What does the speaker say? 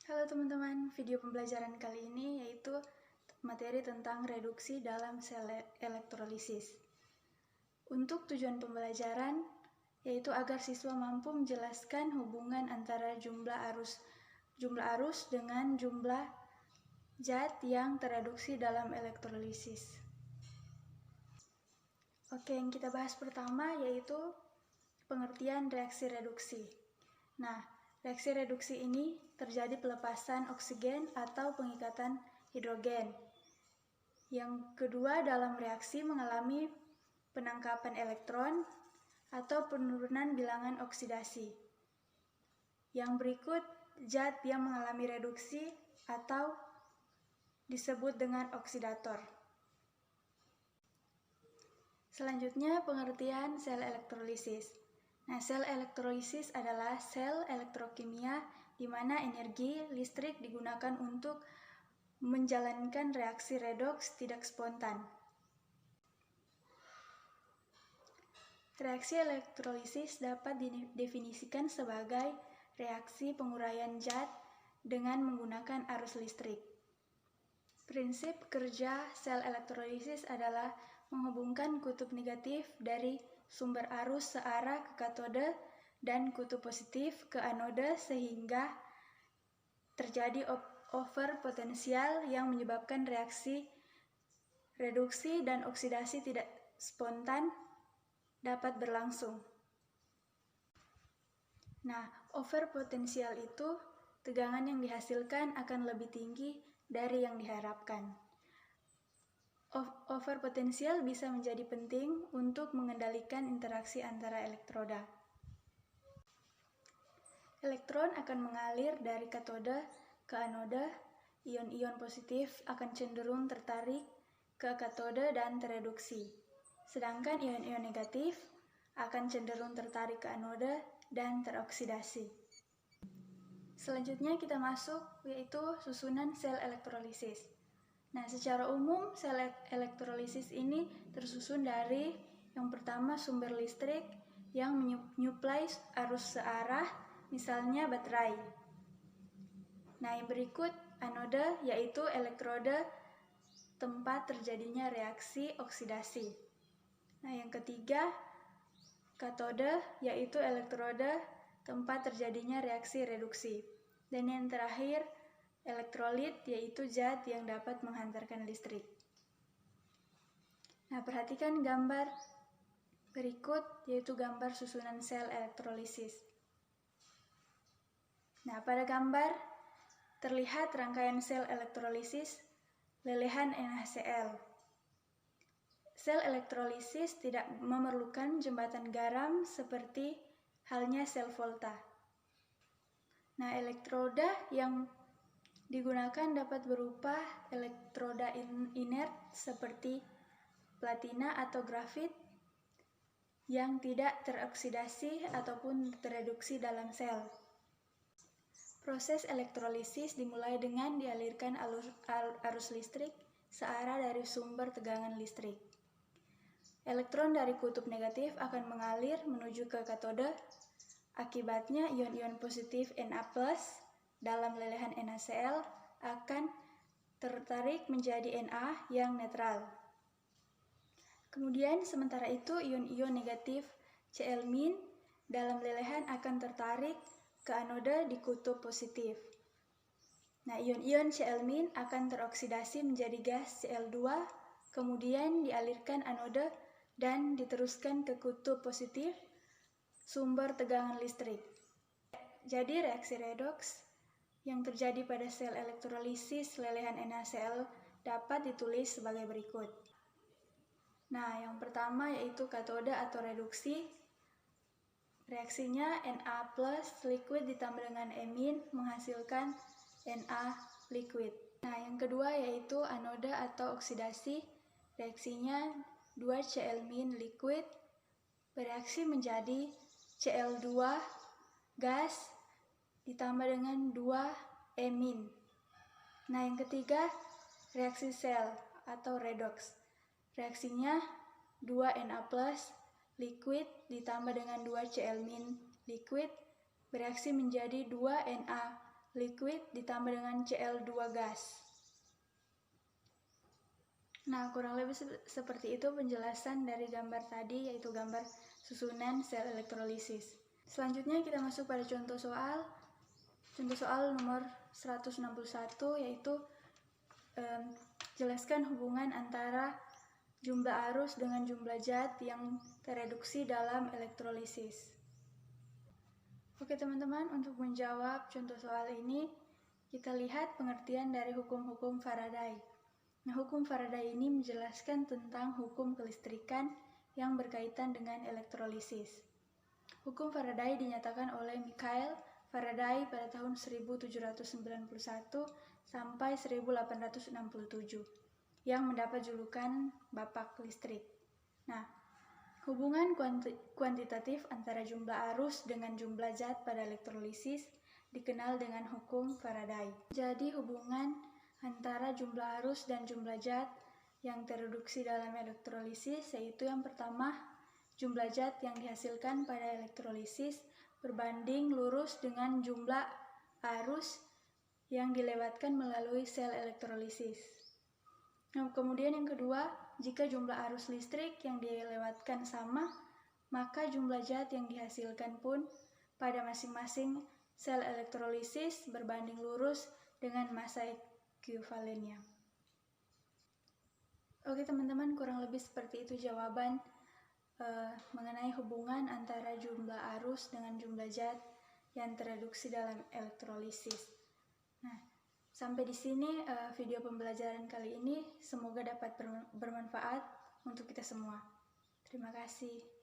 Halo teman-teman, video pembelajaran kali ini yaitu materi tentang reduksi dalam sel elektrolisis. Untuk tujuan pembelajaran yaitu agar siswa mampu menjelaskan hubungan antara jumlah arus dengan jumlah zat yang tereduksi dalam elektrolisis. Oke, yang kita bahas pertama yaitu pengertian reaksi reduksi. Nah, reaksi reduksi ini terjadi pelepasan oksigen atau pengikatan hidrogen. Yang kedua, dalam reaksi mengalami penangkapan elektron atau penurunan bilangan oksidasi. Yang berikut, zat yang mengalami reduksi atau disebut dengan oksidator. Selanjutnya, pengertian sel elektrolisis. Nah, sel elektrolisis adalah sel elektrokimia di mana energi listrik digunakan untuk menjalankan reaksi redoks tidak spontan. Reaksi elektrolisis dapat didefinisikan sebagai reaksi penguraian zat dengan menggunakan arus listrik. Prinsip kerja sel elektrolisis adalah menghubungkan kutub negatif dari sumber arus searah ke katode dan kutub positif ke anode sehingga terjadi over potensial yang menyebabkan reaksi reduksi dan oksidasi tidak spontan dapat berlangsung. Nah, over potensial itu tegangan yang dihasilkan akan lebih tinggi dari yang diharapkan. Over potensial bisa menjadi penting untuk mengendalikan interaksi antara elektroda. Elektron akan mengalir dari katode ke anode, ion-ion positif akan cenderung tertarik ke katode dan tereduksi, sedangkan ion-ion negatif akan cenderung tertarik ke anode dan teroksidasi. Selanjutnya kita masuk yaitu susunan sel elektrolisis. Nah, secara umum sel elektrolisis ini tersusun dari yang pertama sumber listrik yang menyuplai arus searah, misalnya baterai. Nah, yang berikut anode yaitu elektroda tempat terjadinya reaksi oksidasi. Nah, yang ketiga katode yaitu elektroda tempat terjadinya reaksi reduksi. Dan yang terakhir elektrolit yaitu zat yang dapat menghantarkan listrik. Nah, perhatikan gambar berikut yaitu gambar susunan sel elektrolisis. Nah, pada gambar terlihat rangkaian sel elektrolisis lelehan NaCl. Sel elektrolisis tidak memerlukan jembatan garam seperti halnya sel volta. Nah, elektroda yang digunakan dapat berupa elektroda inert seperti platina atau grafit yang tidak teroksidasi ataupun tereduksi dalam sel. Proses elektrolisis dimulai dengan dialirkan arus listrik searah dari sumber tegangan listrik. Elektron dari kutub negatif akan mengalir menuju ke katode. Akibatnya ion-ion positif Na+ dalam lelehan NaCl akan tertarik menjadi Na yang netral. Kemudian sementara itu ion-ion negatif Cl- dalam lelehan akan tertarik ke anode di kutub positif. Nah, ion-ion Cl- akan teroksidasi menjadi gas Cl2, kemudian dialirkan anode dan diteruskan ke kutub positif sumber tegangan listrik. Jadi reaksi redoks yang terjadi pada sel elektrolisis lelehan NaCl dapat ditulis sebagai berikut. Nah, yang pertama yaitu katode atau reduksi. Reaksinya Na+ liquid ditambah dengan emin menghasilkan Na liquid. Nah, yang kedua yaitu anode atau oksidasi. Reaksinya 2Cl- liquid bereaksi menjadi Cl2 gas ditambah dengan 2-emin. Nah, yang ketiga reaksi sel atau redoks. Reaksinya 2Na+ liquid ditambah dengan 2Cl- liquid bereaksi menjadi 2Na liquid ditambah dengan Cl2 gas. Nah, kurang lebih seperti itu penjelasan dari gambar tadi, yaitu gambar susunan sel elektrolisis. Selanjutnya kita masuk pada contoh soal. Contoh soal nomor 161, yaitu jelaskan hubungan antara jumlah arus dengan jumlah zat yang tereduksi dalam elektrolisis. Oke teman-teman, untuk menjawab contoh soal ini, kita lihat pengertian dari hukum-hukum Faraday. Nah, hukum Faraday ini menjelaskan tentang hukum kelistrikan yang berkaitan dengan elektrolisis. Hukum Faraday dinyatakan oleh Michael Faraday pada tahun 1791 sampai 1867 yang mendapat julukan Bapak Listrik. Nah, hubungan kuantitatif antara jumlah arus dengan jumlah zat pada elektrolisis dikenal dengan hukum Faraday. Jadi hubungan antara jumlah arus dan jumlah zat yang tereduksi dalam elektrolisis, yaitu yang pertama, jumlah zat yang dihasilkan pada elektrolisis berbanding lurus dengan jumlah arus yang dilewatkan melalui sel elektrolisis. Nah, kemudian yang kedua, jika jumlah arus listrik yang dilewatkan sama, maka jumlah zat yang dihasilkan pun pada masing-masing sel elektrolisis berbanding lurus dengan massa ekuivalennya. Oke teman-teman, kurang lebih seperti itu jawaban mengenai hubungan antara jumlah arus dengan jumlah zat yang tereduksi dalam elektrolisis. Nah, sampai di sini video pembelajaran kali ini, semoga dapat bermanfaat untuk kita semua. Terima kasih.